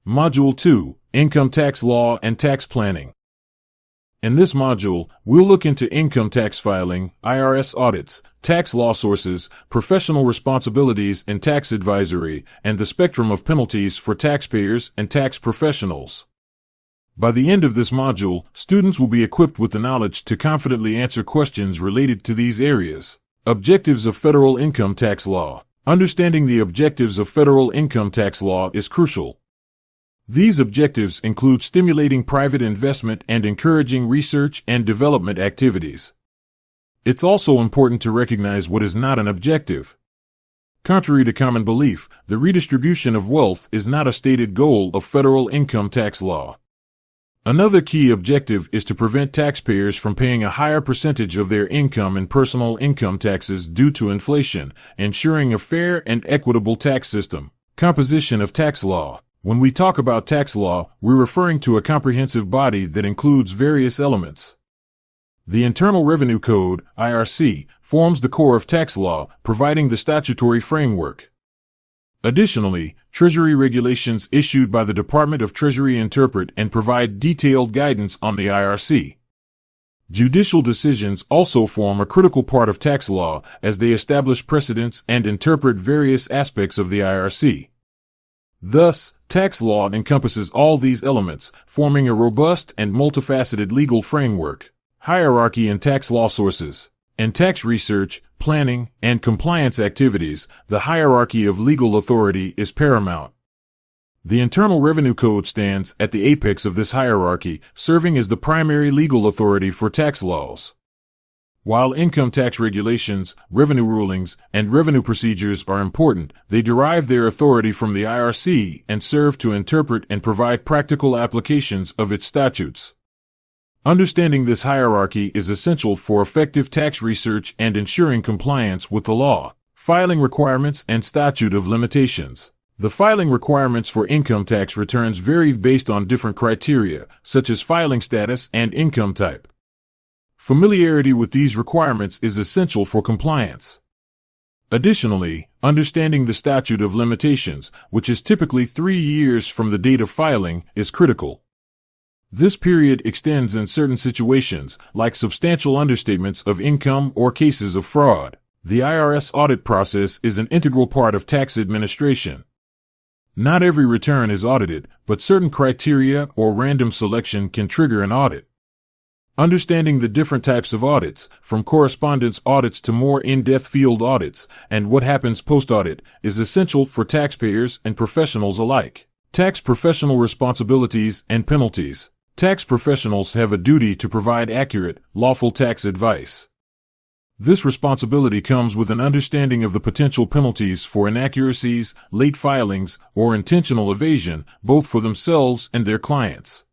Module 2, Income Tax Law and Tax Planning. In this module, we'll look into income tax filing, IRS audits, tax law sources, professional responsibilities in tax advisory, and the spectrum of penalties for taxpayers and tax professionals. By the end of this module, students will be equipped with the knowledge to confidently answer questions related to these areas. Objectives of federal income tax law. Understanding the objectives of federal income tax law is crucial. These objectives include stimulating private investment and encouraging research and development activities. It's also important to recognize what is not an objective. Contrary to common belief, the redistribution of wealth is not a stated goal of federal income tax law. Another key objective is to prevent taxpayers from paying a higher percentage of their income in personal income taxes due to inflation, ensuring a fair and equitable tax system. Composition of tax law. When we talk about tax law, we're referring to a comprehensive body that includes various elements. The Internal Revenue Code, IRC, forms the core of tax law, providing the statutory framework. Additionally, Treasury regulations issued by the Department of Treasury interpret and provide detailed guidance on the IRC. Judicial decisions also form a critical part of tax law as they establish precedents and interpret various aspects of the IRC. Thus, tax law encompasses all these elements, forming a robust and multifaceted legal framework. Hierarchy in tax law sources. In tax research, planning, and compliance activities, the hierarchy of legal authority is paramount. The Internal Revenue Code stands at the apex of this hierarchy, serving as the primary legal authority for tax laws. While income tax regulations, revenue rulings, and revenue procedures are important, they derive their authority from the IRC and serve to interpret and provide practical applications of its statutes. Understanding this hierarchy is essential for effective tax research and ensuring compliance with the law. Filing requirements and statute of limitations. The filing requirements for income tax returns vary based on different criteria, such as filing status and income type. Familiarity with these requirements is essential for compliance. Additionally, understanding the statute of limitations, which is typically 3 years from the date of filing, is critical. This period extends in certain situations, like substantial understatements of income or cases of fraud. The IRS audit process is an integral part of tax administration. Not every return is audited, but certain criteria or random selection can trigger an audit. Understanding the different types of audits, from correspondence audits to more in-depth field audits, and what happens post-audit, is essential for taxpayers and professionals alike. Tax professional responsibilities and penalties. Tax professionals have a duty to provide accurate, lawful tax advice. This responsibility comes with an understanding of the potential penalties for inaccuracies, late filings, or intentional evasion, both for themselves and their clients.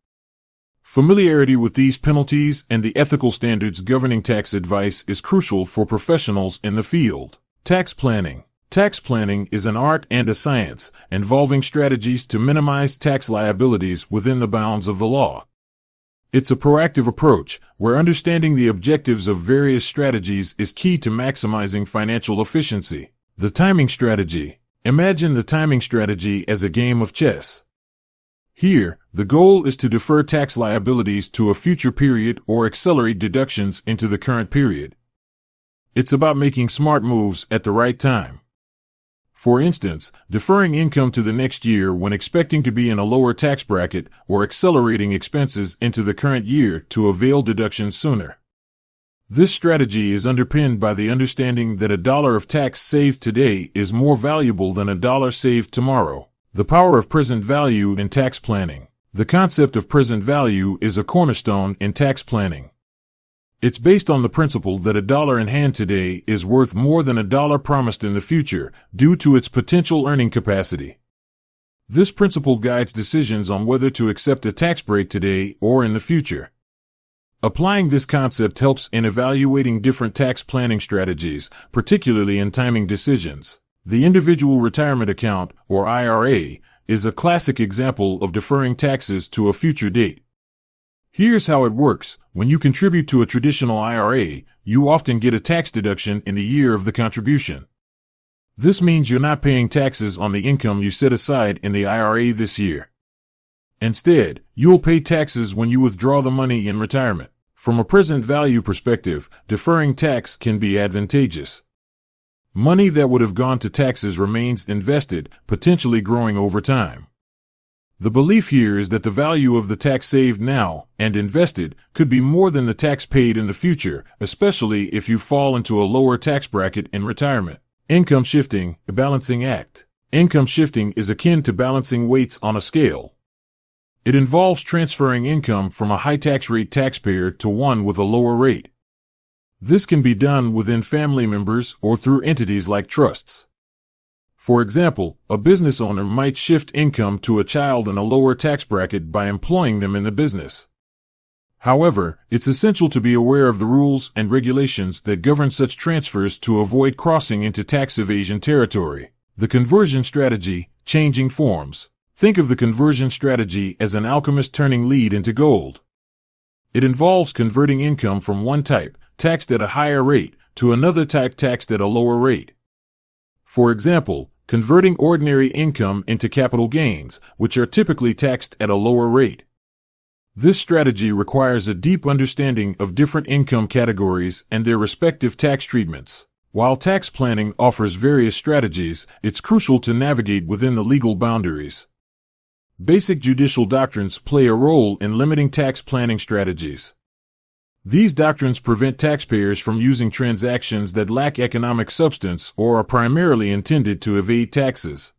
Familiarity with these penalties and the ethical standards governing tax advice is crucial for professionals in the field. Tax planning. Tax planning is an art and a science, involving strategies to minimize tax liabilities within the bounds of the law. It's a proactive approach, where understanding the objectives of various strategies is key to maximizing financial efficiency. The timing strategy. Imagine the timing strategy as a game of chess. Here, the goal is to defer tax liabilities to a future period or accelerate deductions into the current period. It's about making smart moves at the right time. For instance, deferring income to the next year when expecting to be in a lower tax bracket, or accelerating expenses into the current year to avail deductions sooner. This strategy is underpinned by the understanding that $1 of tax saved today is more valuable than $1 saved tomorrow. The power of present value in tax planning. The concept of present value is a cornerstone in tax planning. It's based on the principle that $1 in hand today is worth more than $1 promised in the future, due to its potential earning capacity. This principle guides decisions on whether to accept a tax break today or in the future. Applying this concept helps in evaluating different tax planning strategies, particularly in timing decisions. The Individual Retirement Account, or IRA, is a classic example of deferring taxes to a future date. Here's how it works. When you contribute to a traditional IRA, you often get a tax deduction in the year of the contribution. This means you're not paying taxes on the income you set aside in the IRA this year. Instead, you'll pay taxes when you withdraw the money in retirement. From a present value perspective, deferring tax can be advantageous. Money that would have gone to taxes remains invested, potentially growing over time. The belief here is that the value of the tax saved now and invested could be more than the tax paid in the future, especially if you fall into a lower tax bracket in retirement. Income shifting, a balancing act. Income shifting is akin to balancing weights on a scale. It involves transferring income from a high tax rate taxpayer to one with a lower rate. This can be done within family members or through entities like trusts. For example, a business owner might shift income to a child in a lower tax bracket by employing them in the business. However, it's essential to be aware of the rules and regulations that govern such transfers to avoid crossing into tax evasion territory. The conversion strategy, changing forms. Think of the conversion strategy as an alchemist turning lead into gold. It involves converting income from one type, taxed at a higher rate, to another type taxed at a lower rate. For example, converting ordinary income into capital gains, which are typically taxed at a lower rate. This strategy requires a deep understanding of different income categories and their respective tax treatments. While tax planning offers various strategies, it's crucial to navigate within the legal boundaries. Basic judicial doctrines play a role in limiting tax planning strategies. These doctrines prevent taxpayers from using transactions that lack economic substance or are primarily intended to evade taxes.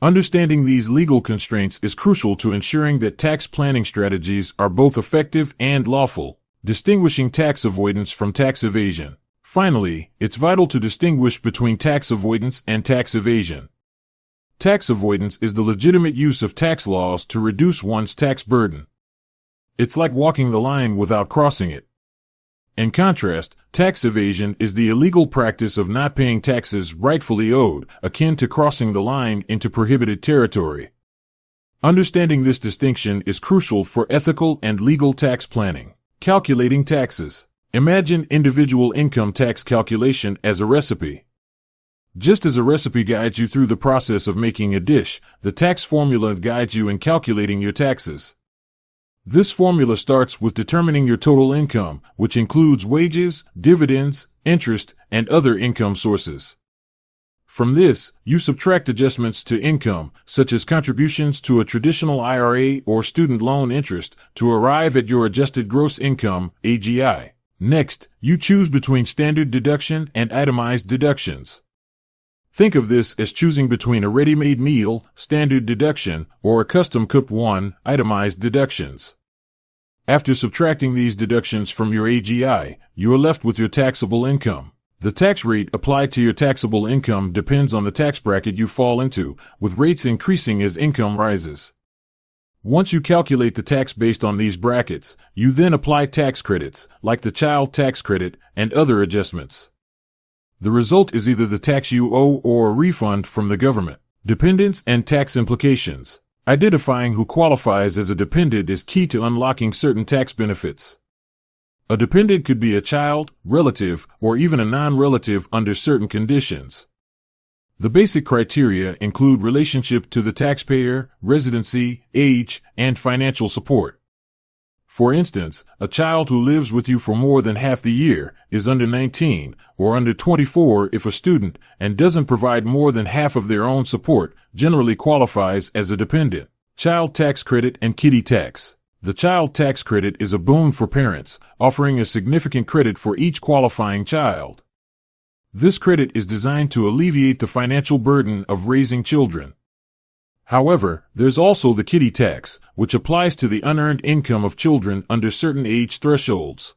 Understanding these legal constraints is crucial to ensuring that tax planning strategies are both effective and lawful, distinguishing tax avoidance from tax evasion. Finally, it's vital to distinguish between tax avoidance and tax evasion. Tax avoidance is the legitimate use of tax laws to reduce one's tax burden. It's like walking the line without crossing it. In contrast, tax evasion is the illegal practice of not paying taxes rightfully owed, akin to crossing the line into prohibited territory. Understanding this distinction is crucial for ethical and legal tax planning. Calculating taxes. Imagine individual income tax calculation as a recipe. Just as a recipe guides you through the process of making a dish, the tax formula guides you in calculating your taxes. This formula starts with determining your total income, which includes wages, dividends, interest, and other income sources. From this, you subtract adjustments to income, such as contributions to a traditional IRA or student loan interest, to arrive at your adjusted gross income, AGI. Next, you choose between standard deduction and itemized deductions. Think of this as choosing between a ready-made meal, standard deduction, or a custom-cooked one, itemized deductions. After subtracting these deductions from your AGI, you are left with your taxable income. The tax rate applied to your taxable income depends on the tax bracket you fall into, with rates increasing as income rises. Once you calculate the tax based on these brackets, you then apply tax credits, like the child tax credit, and other adjustments. The result is either the tax you owe or a refund from the government. Dependents and tax implications. Identifying who qualifies as a dependent is key to unlocking certain tax benefits. A dependent could be a child, relative, or even a non-relative under certain conditions. The basic criteria include relationship to the taxpayer, residency, age, and financial support. For instance, a child who lives with you for more than half the year, is under 19, or under 24 if a student, and doesn't provide more than half of their own support, generally qualifies as a dependent. Child tax credit and kiddie tax. The child tax credit is a boon for parents, offering a significant credit for each qualifying child. This credit is designed to alleviate the financial burden of raising children. However, there's also the kiddie tax, which applies to the unearned income of children under certain age thresholds.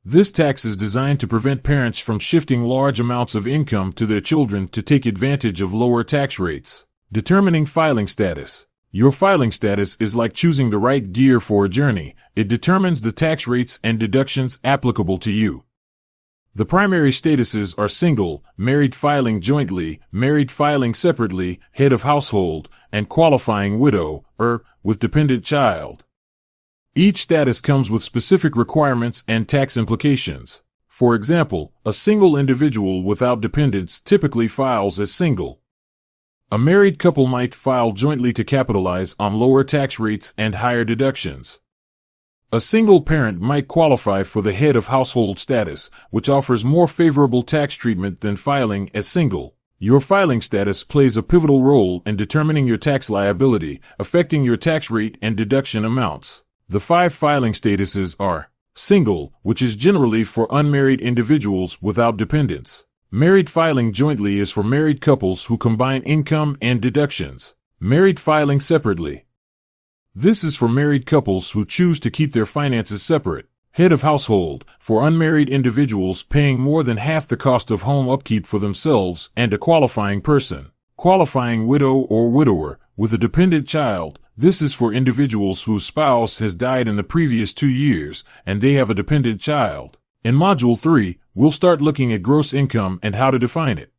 This tax is designed to prevent parents from shifting large amounts of income to their children to take advantage of lower tax rates. Determining filing status. Your filing status is like choosing the right gear for a journey. It determines the tax rates and deductions applicable to you. The primary statuses are single, married filing jointly, married filing separately, head of household, and qualifying widow, with dependent child. Each status comes with specific requirements and tax implications. For example, a single individual without dependents typically files as single. A married couple might file jointly to capitalize on lower tax rates and higher deductions. A single parent might qualify for the head of household status, which offers more favorable tax treatment than filing as single. Your filing status plays a pivotal role in determining your tax liability, affecting your tax rate and deduction amounts. The 5 filing statuses are: single, which is generally for unmarried individuals without dependents. Married filing jointly is for married couples who combine income and deductions. Married filing separately. This is for married couples who choose to keep their finances separate. Head of household, for unmarried individuals paying more than half the cost of home upkeep for themselves and a qualifying person. Qualifying widow or widower, with a dependent child. This is for individuals whose spouse has died in the previous 2 years and they have a dependent child. In Module 3, we'll start looking at gross income and how to define it.